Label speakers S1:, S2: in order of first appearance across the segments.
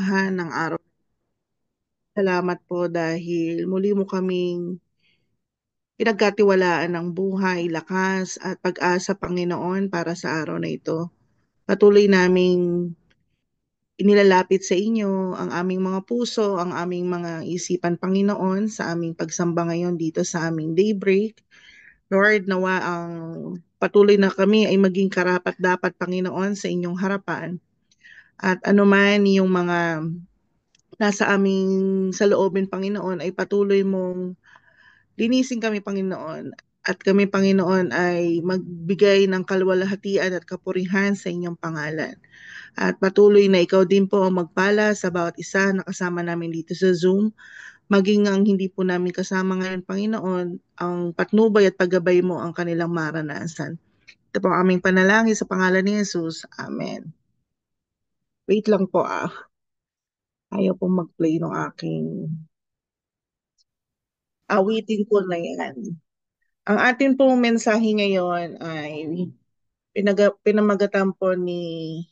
S1: kagandahan ng araw. Salamat po dahil muli mo kaming pinagkatiwalaan ng buhay, lakas at pag-asa, Panginoon, para sa araw na ito. Patuloy naming inilalapit sa inyo ang aming mga puso, ang aming mga isipan, Panginoon, sa aming pagsamba ngayon dito sa aming daybreak. Lord, nawa ang patuloy na kami ay maging karapat-dapat, Panginoon, sa inyong harapan. At anuman yung mga nasa aming saloobin, Panginoon, ay patuloy mong linisin kami, Panginoon. At kami, Panginoon, ay magbigay ng kaluwalhatian at kapurihan sa inyong pangalan. At patuloy na ikaw din po ang magpala sa bawat isa na kasama namin dito sa Zoom. Maging ang hindi po namin kasama ngayon, Panginoon, ang patnubay at paggabay mo ang kanilang maranasan. Ito po ang aming panalangin sa pangalan ni Jesus. Amen. Wait lang po ah. Ayaw pong mag-play ng aking awitin ko na yan. Ang atin pong mensahe ngayon ay pinamagatan po ni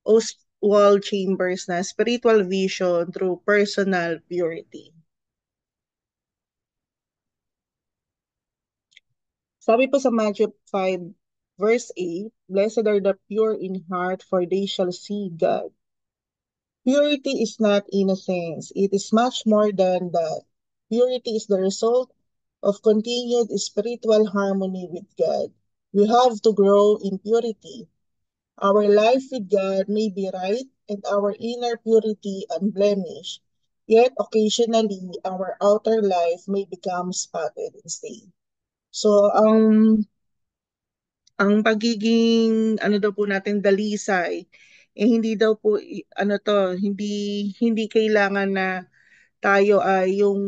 S1: Oswald Chambers na spiritual vision through personal purity. Sabi po sa Matthew 5 verse 8, "Blessed are the pure in heart, for they shall see God." Purity is not innocence. It is much more than that. Purity is the result of continued spiritual harmony with God. We have to grow in purity. Our life with God may be right and our inner purity unblemished, yet occasionally our outer life may become spotted and stained. So, ang pagiging ano daw po natin dalisay, hindi daw po hindi kailangan na tayo ay yung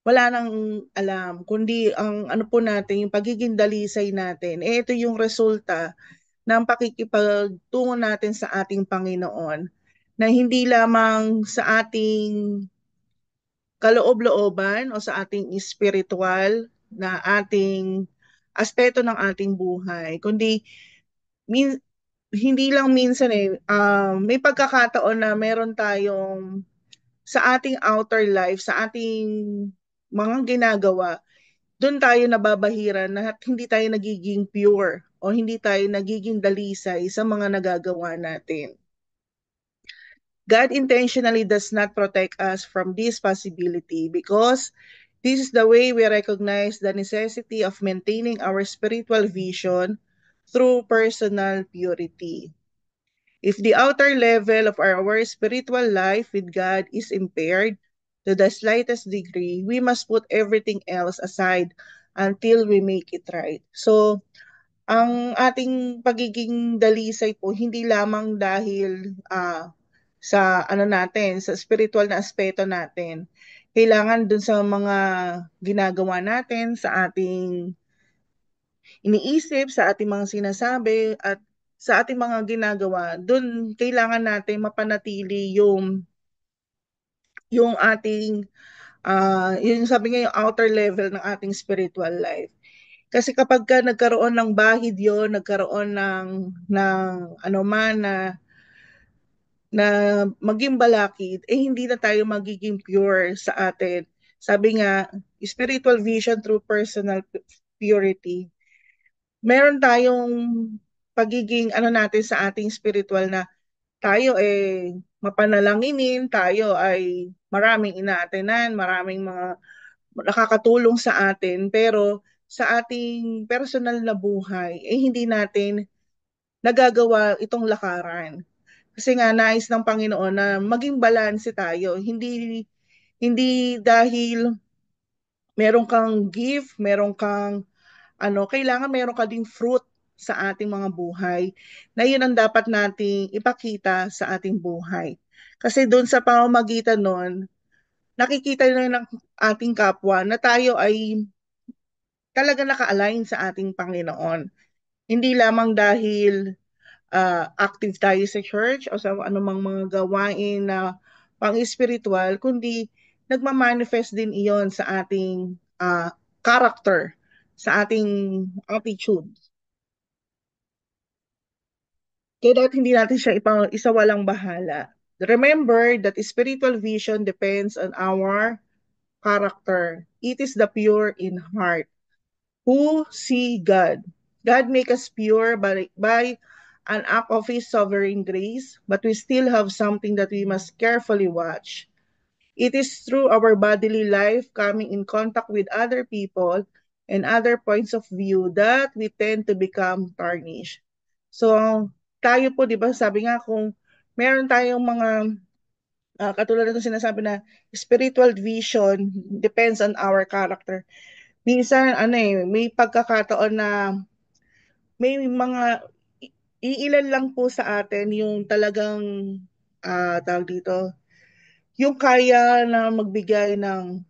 S1: wala nang alam, kundi ang ano po natin, yung pagiging dalisay natin, ito yung resulta ng pakikipagtungo natin sa ating Panginoon, na hindi lamang sa ating kaloob-looban o sa ating spiritual na ating aspeto ng ating buhay, kundi min, hindi lang minsan may pagkakataon na meron tayong sa ating outer life, sa ating mga ginagawa, doon tayo nababahiran na hindi tayo nagiging pure o hindi tayo nagiging dalisay sa mga nagagawa natin. God intentionally does not protect us from this possibility because this is the way we recognize the necessity of maintaining our spiritual vision through personal purity. If the outer level of our spiritual life with God is impaired to the slightest degree, we must put everything else aside until we make it right. So, ang ating pagiging dalisay po hindi lamang dahil sa ano natin, sa spiritual na aspeto natin. Kailangan dun sa mga ginagawa natin, sa ating iniisip, sa ating mga sinasabi, at sa ating mga ginagawa, dun kailangan natin mapanatili yung ating, yung sabi nga yung outer level ng ating spiritual life. Kasi kapag ka nagkaroon ng bahid yun, nagkaroon ng ano man na maging balakid, hindi na tayo magiging pure sa atin. Sabi nga, spiritual vision through personal purity. Meron tayong pagiging ano natin sa ating spiritual na tayo mapanalanginin, tayo ay maraming inaatenan, maraming mga nakakatulong sa atin, pero sa ating personal na buhay, hindi natin nagagawa itong lakaran. Kasi nga nais ng Panginoon na maging balanse tayo. Hindi dahil meron kang gift, meron kang kailangan meron ka ding fruit sa ating mga buhay na yun ang dapat nating ipakita sa ating buhay. Kasi doon sa pamamagitan nun, nakikita na ng ating kapwa na tayo ay talaga naka-align sa ating Panginoon. Hindi lamang dahil active tayo sa church o sa anumang mga gawain na pang-spiritual, kundi nagmamanifest din iyon sa ating character, sa ating attitude. Kaya dapat hindi natin siya isawalang bahala. Remember that spiritual vision depends on our character. It is the pure in heart who see God. God make us pure by an act of His sovereign grace, but we still have something that we must carefully watch. It is through our bodily life coming in contact with other people and other points of view that we tend to become tarnished. So, tayo po, di ba, sabi nga kung meron tayong mga katulad ng sinasabi na spiritual vision depends on our character. Minsan, ano may pagkakataon na may mga iilan lang po sa atin yung talagang tawag dito, yung kaya na magbigay ng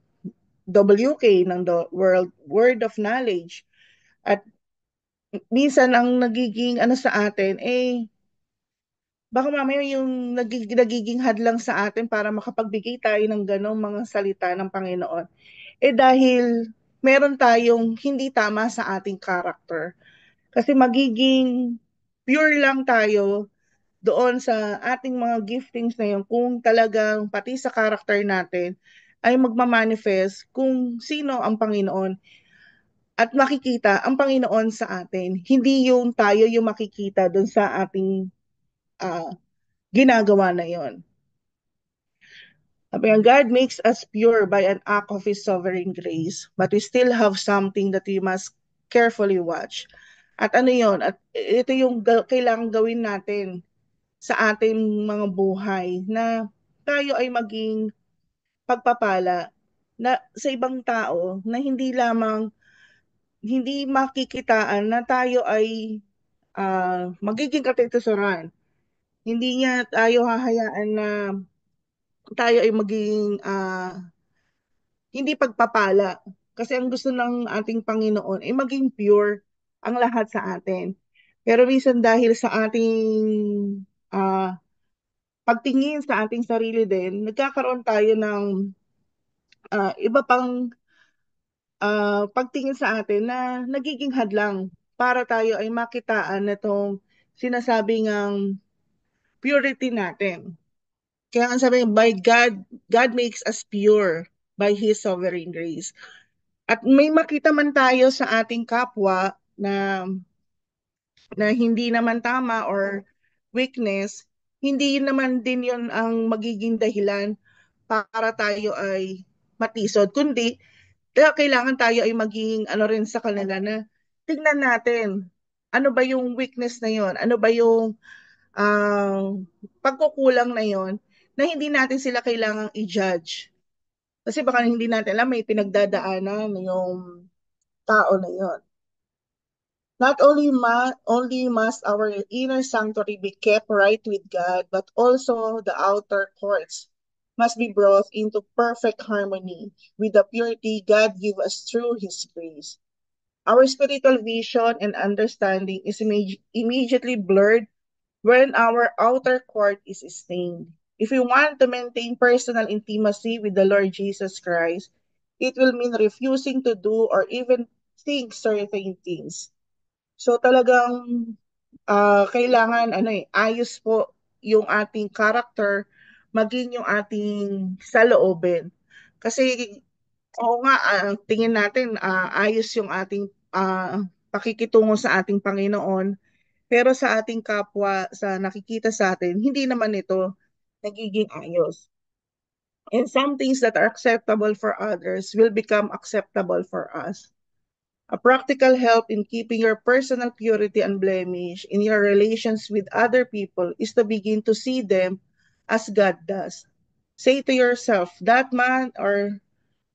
S1: WK ng the World Word of Knowledge. At minsan ang nagiging ano sa atin baka mamaya yung nagiging hadlang sa atin para makapagbigay tayo ng ganong mga salita ng Panginoon. Dahil meron tayong hindi tama sa ating character. Kasi magiging pure lang tayo doon sa ating mga giftings na yun kung talagang pati sa character natin ay magmamanifest kung sino ang Panginoon at makikita ang Panginoon sa atin. Hindi yung tayo yung makikita doon sa ating ah, ginagawa na yon. Sabi nga, God makes us pure by an act of His sovereign grace, but we still have something that we must carefully watch. At ano yon? At ito yung kailangan gawin natin sa ating mga buhay na tayo ay maging pagpapala na sa ibang tao na hindi makikitaan na tayo ay magiging katitusuran. Hindi niya tayo hahayaan na tayo ay maging hindi pagpapala. Kasi ang gusto ng ating Panginoon ay maging pure ang lahat sa atin. Pero minsan dahil sa ating ah, pagtingin sa ating sarili din, nagkakaroon tayo ng iba pang pagtingin sa atin na nagiging hadlang para tayo ay makitaan nitong sinasabing ang purity natin. Kaya ang sabi, by God, God makes us pure by His sovereign grace. At may makita man tayo sa ating kapwa na hindi naman tama or weakness, hindi naman din yon ang magiging dahilan para tayo ay matisod, kundi kaya kailangan tayo ay maging ano rin sa kanila na tingnan natin ano ba yung weakness na yon, ano ba yung uh, pagkukulang na yon na hindi natin sila kailangang i-judge. Kasi baka hindi natin alam may pinagdadaanan yung tao na yon. Not only must our inner sanctuary be kept right with God, but also the outer courts must be brought into perfect harmony with the purity God gives us through His grace. Our spiritual vision and understanding is immediately blurred when our outer court is stained. If we want to maintain personal intimacy with the Lord Jesus Christ, it will mean refusing to do or even think certain things. So talagang kailangan ayos po yung ating character, maging yung ating saloobin. Kasi oo nga, tingin natin ayos yung ating pakikitungo sa ating Panginoon, pero sa ating kapwa, sa nakikita sa atin, hindi naman ito nagiging ayos. And some things that are acceptable for others will become acceptable for us. A practical help in keeping your personal purity unblemished in your relations with other people is to begin to see them as God does. Say to yourself, that man or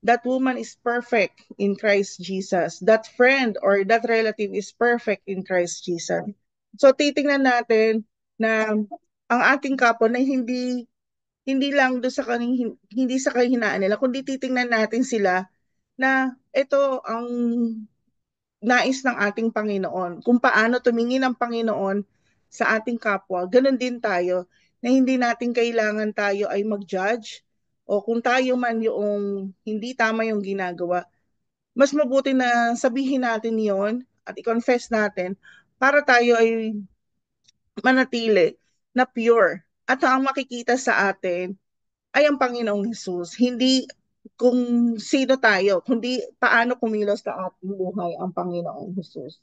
S1: that woman is perfect in Christ Jesus. That friend or that relative is perfect in Christ Jesus. So titingnan natin na ang ating kapwa na hindi lang do sa hindi sa kahinaan nila, kundi titingnan natin sila na ito ang nais ng ating Panginoon. Kung paano tumingin ang Panginoon sa ating kapwa, ganun din tayo na hindi natin kailangan tayo ay mag-judge o kung tayo man yung hindi tama yung ginagawa, mas mabuti na sabihin natin yon at i-confess natin para tayo ay manatili na pure. At ang makikita sa atin ay ang Panginoong Hesus. Hindi kung sino tayo, kundi paano kumilos sa ating buhay ang Panginoong Hesus.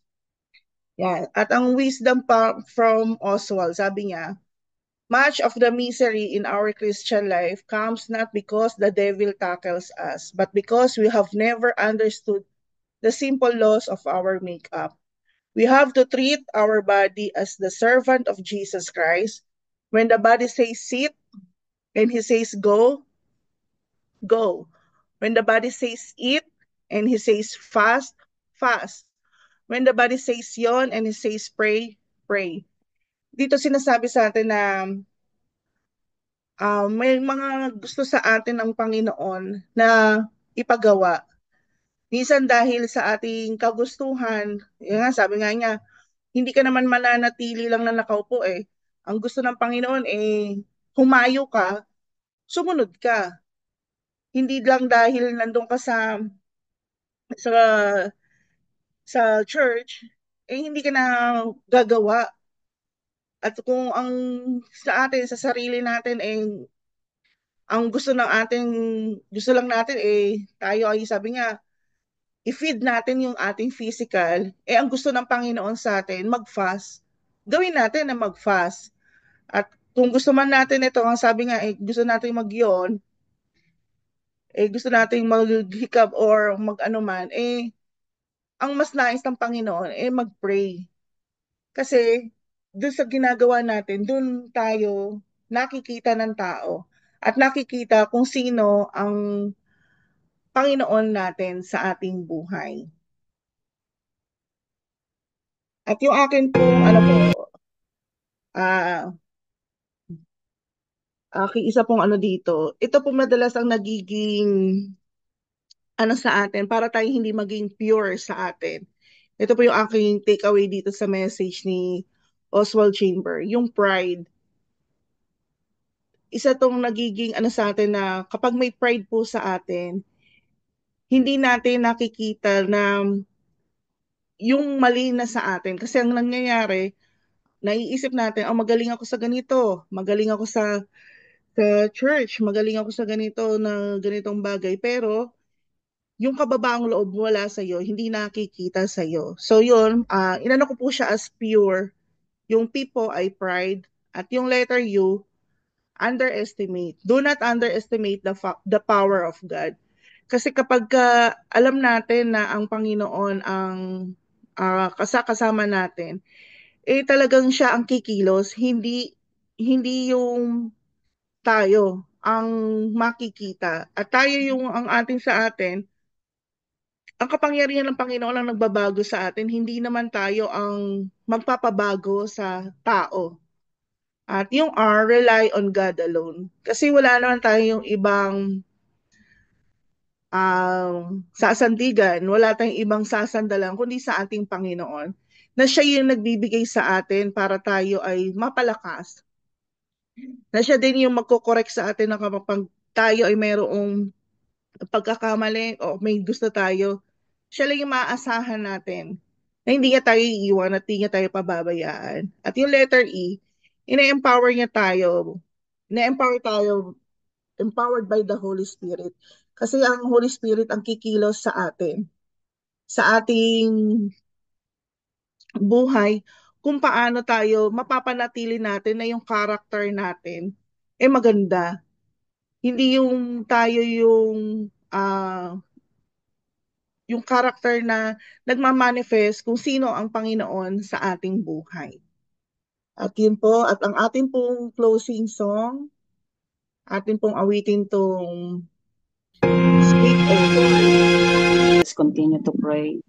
S1: Yan. At ang wisdom pa from Oswald, sabi niya, much of the misery in our Christian life comes not because the devil tackles us, but because we have never understood the simple laws of our makeup. We have to treat our body as the servant of Jesus Christ. When the body says sit and he says go, go. When the body says eat and he says fast, fast. When the body says yawn and he says pray, pray. Dito sinasabi sa atin na may mga gusto sa atin ng Panginoon na ipagawa. Minsan dahil sa ating kagustuhan, yun nga, sabi nga niya, hindi ka naman mananatili lang na nakaupo eh. Ang gusto ng Panginoon eh, humayo ka, sumunod ka. Hindi lang dahil nandun ka sa church, eh hindi ka na gagawa. At kung ang sa atin, sa sarili natin, eh, ang gusto lang natin, eh, tayo ay sabi nga, i-feed natin yung ating physical, eh, ang gusto ng Panginoon sa atin, mag-fast. Gawin natin na mag-fast. At kung gusto man natin ito, ang sabi nga, eh, gusto natin mag-yon, eh, gusto natin maghikab or mag-ano man, eh, ang mas nais ng Panginoon, eh, mag-pray. Kasi doon sa ginagawa natin, doon tayo nakikita ng tao at nakikita kung sino ang Panginoon natin sa ating buhay. At yung akin pong ano po, ah aking isa pong ano dito, ito po madalas ang nagiging ano sa atin para tayo hindi maging pure sa atin. Ito po yung aking takeaway dito sa message ni Oswald Chamber, yung pride. Isa tong nagiging ano sa atin na kapag may pride po sa atin, hindi natin nakikita na yung mali na sa atin. Kasi ang nangyayari, naiisip natin, oh, magaling ako sa ganito, magaling ako sa church, magaling ako sa ganito na ganitong bagay. Pero yung kababaang loob wala sa iyo, hindi nakikita sa iyo. So yun, inano ko po siya as pure. Yung P po ay pride at yung letter U, underestimate. Do not underestimate the power of God. Kasi kapag alam natin na ang Panginoon ang kasama natin, eh talagang siya ang kikilos, hindi yung tayo ang makikita. At tayo yung ang ating sa atin, ang kapangyarihan ng Panginoon ang nagbabago sa atin, hindi naman tayo ang magpapabago sa tao. At yung R, rely on God alone. Kasi wala naman tayong ibang sasandigan, wala tayong ibang sasandalan, kundi sa ating Panginoon, na siya yung nagbibigay sa atin para tayo ay mapalakas. Na siya din yung magkokorek sa atin na kapag tayo ay mayroong pagkakamali o may gusto tayo, siya lang yung maaasahan natin na hindi niya tayo iiwan at hindi niya tayo pababayaan. At yung letter E, ina-empower niya tayo. Ina-empower tayo, empowered by the Holy Spirit. Kasi ang Holy Spirit ang kikilos sa atin, sa ating buhay, kung paano tayo mapapanatili natin na yung character natin eh maganda. Hindi yung tayo yung character na nagmamanifest kung sino ang Panginoon sa ating buhay. At yun po, at ang ating pong closing song, ating pong awitin tong Speak Over.
S2: Let's continue to pray.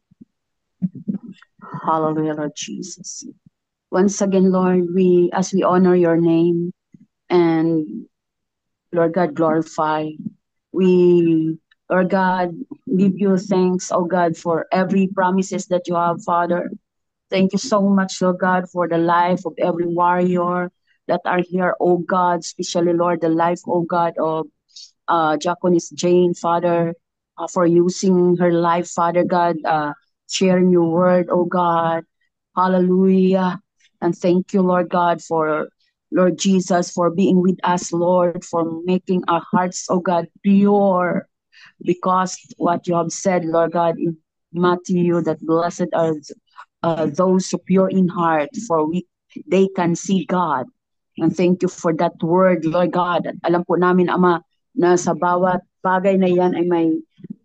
S2: Hallelujah, Lord Jesus. Once again, Lord, as we honor your name and Lord God, glorify. We, Lord God, give you thanks, oh God, for every promises that you have, Father. Thank you so much, Lord God, for the life of every warrior that are here, oh God, especially, Lord, the life, oh God, of Diaconess Jane, Father, for using her life, Father God, sharing your word, oh God. Hallelujah. And thank you, Lord God, for Lord Jesus, for being with us, Lord, for making our hearts, oh God, pure. Because what you have said, Lord God, in Matthew, that blessed are those who pure in heart, for they can see God. And thank you for that word, Lord God. At alam po namin, Ama, na sa bawat bagay na yan ay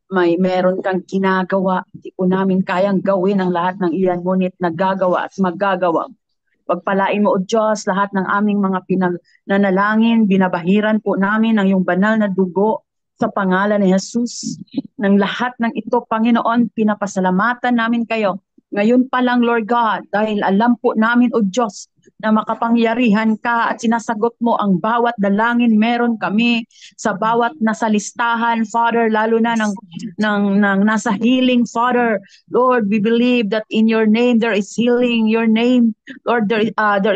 S2: may meron kang ginagawa. Hindi po namin kayang gawin ang lahat ng iyan, ngunit nagagawa at magagawa. Pagpalain mo, O Diyos, lahat ng aming mga pinanalangin, binabahiran po namin ang iyong banal na dugo sa pangalan ni Jesus. Ng lahat ng ito, Panginoon, pinapasalamatan namin kayo. Ngayon pa lang, Lord God, dahil alam po namin, O Diyos, na makapangyarihan ka at sinasagot mo ang bawat dalangin meron kami sa bawat nasa listahan, Father, lalo na ng nasa healing, Father. Lord, we believe that in your name there is healing. Your name, Lord, there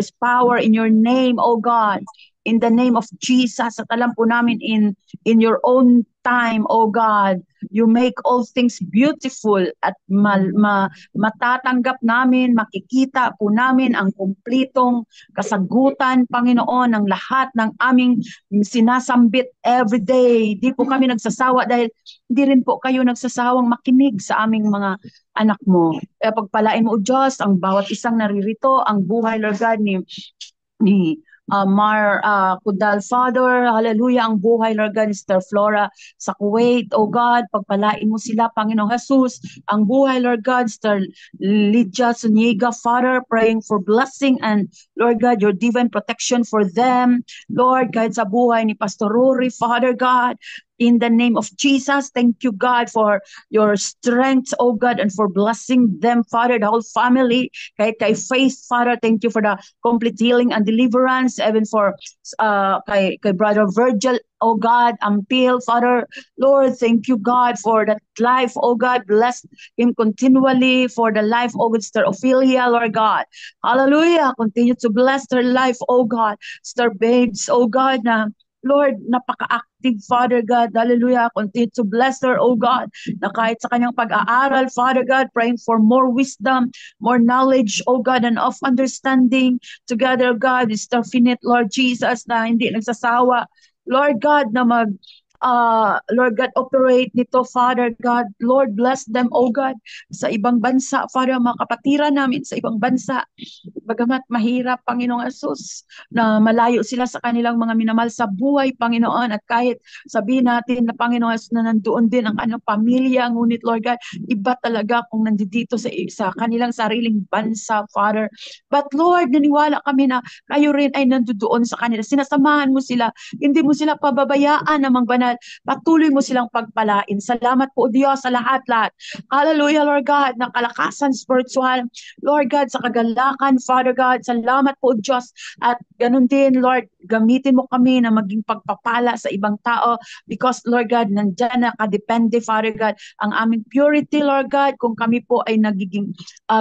S2: is power in your name, oh God. In the name of Jesus, at alam po namin in your own time, oh God, you make all things beautiful at matatanggap namin, makikita po namin ang kumplitong kasagutan, Panginoon, ng lahat ng aming sinasambit every day. Di po kami nagsasawa dahil hindi rin po kayo nagsasawang makinig sa aming mga anak mo. Pagpalain mo, O Diyos, ang bawat isang naririto, ang buhay, Lord God, ni Kudal, Father, hallelujah, ang buhay, Lord God, ni Sister Flora sa Kuwait, oh God, pagpalain mo sila, Panginoong Jesus, ang buhay, Lord God, Sister Lydia Suniga, Father, praying for blessing and, Lord God, your divine protection for them, Lord, kahit sa buhay ni Pastor Rory, Father God, in the name of Jesus, thank you, God, for your strength, oh God, and for blessing them, Father, the whole family, kahit kay Faith, Father, thank you for the complete healing and deliverance, even for kay Brother Virgil, oh God, Ampil, Father, Lord, thank you, God, for that life, oh God, bless him continually for the life of Sister Ophelia, Lord God, hallelujah, continue to bless their life, oh God, Sister Babes, oh God, na Lord, napaka-active, Father God. Hallelujah. Continue to bless her, oh God, na kahit sa kanyang pag-aaral, Father God, praying for more wisdom, more knowledge, oh God, and of understanding. Together, God, is the finite, Lord Jesus, na hindi nagsasawa. Lord God, na Lord God, operate nito, Father God. Lord, bless them, oh God, sa ibang bansa, Father, mga kapatiran namin sa ibang bansa. Bagamat mahirap, Panginoong Jesus, na malayo sila sa kanilang mga minamahal sa buhay, Panginoon, at kahit sabihin natin na, Panginoon Jesus, na nandoon din ang kanilang pamilya, ngunit, Lord God, iba talaga kung nandito sa kanilang sariling bansa, Father. But, Lord, naniwala kami na kayo rin ay nandoon sa kanila. Sinasamahan mo sila, hindi mo sila pababayaan namang banal. Patuloy mo silang pagpalain. Salamat po, Diyos, sa lahat-lahat. Hallelujah, Lord God, ng kalakasan spiritual. Lord God, sa kagalakan, Father God, salamat po, Diyos. At ganun din, Lord, gamitin mo kami na maging pagpapala sa ibang tao because, Lord God, nandyan nakadepende, Father God, ang aming purity, Lord God, kung kami po ay nagiging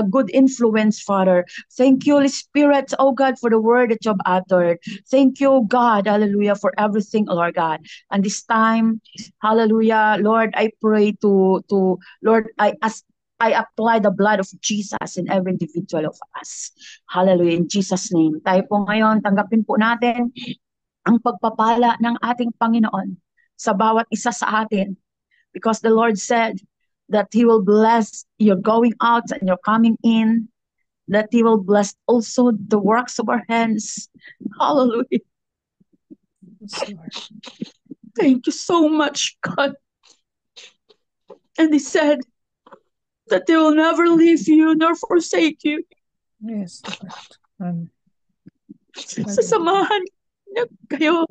S2: good influence, Father. Thank you, Holy Spirit, oh God, for the word that you have uttered. Thank you, God, hallelujah, for everything, Lord God. And this time, hallelujah, Lord, I pray Lord, I apply the blood of Jesus in every individual of us. Hallelujah, in Jesus' name. Tayo po ngayon, tanggapin po natin ang pagpapala ng ating Panginoon sa bawat isa sa atin. Because the Lord said that He will bless your going out and your coming in, that He will bless also the works of our hands. Hallelujah.
S1: Yes, Lord.
S2: Thank you so much, God. And He said that He will never leave you nor forsake you.
S1: Yes, Lord.
S2: Sasamahan niya kayo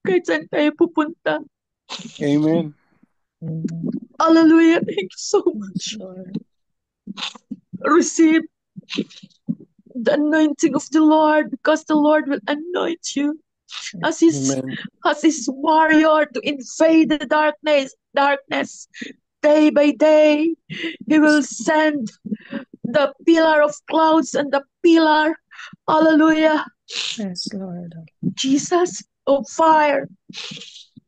S2: kahit saan kayo pupunta.
S3: Amen.
S2: Hallelujah. Thank you so much.
S1: Yes, Lord.
S2: Receive the anointing of the Lord because the Lord will anoint you as His warrior to invade the darkness. Day by day, He will send the pillar of clouds and the pillar, hallelujah,
S1: Yes, Lord.
S2: Jesus, of fire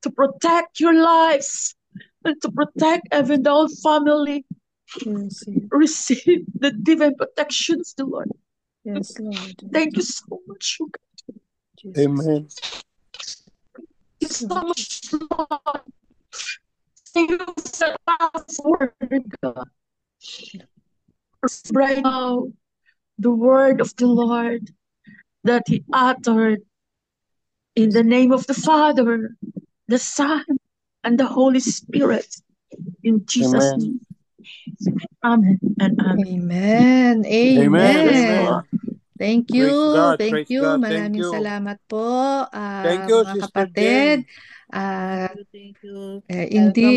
S2: to protect your lives and to protect even the whole family.
S1: Yes,
S2: Receive the divine protection of the Lord.
S1: yes, Lord.
S2: Thank you so much.
S3: Amen.
S2: Thank you so much, Lord. Thank you for us, word, God. Right now, the word of the Lord that He uttered in the name of the Father, the Son, and the Holy Spirit. In Jesus'
S3: Amen.
S2: name. Amen and amen.
S4: Amen.
S3: Amen.
S2: Yes,
S4: Amen.
S2: Lord.
S4: Thank you.
S3: Praise God.
S4: Thank
S3: Praise
S4: you.
S3: God. Thank
S4: Maraming
S3: you.
S4: salamat po,
S3: Thank you,
S4: mga
S3: Sister
S4: kapatid.
S3: Jen.
S4: Ah,
S5: Thank you.
S4: indeed.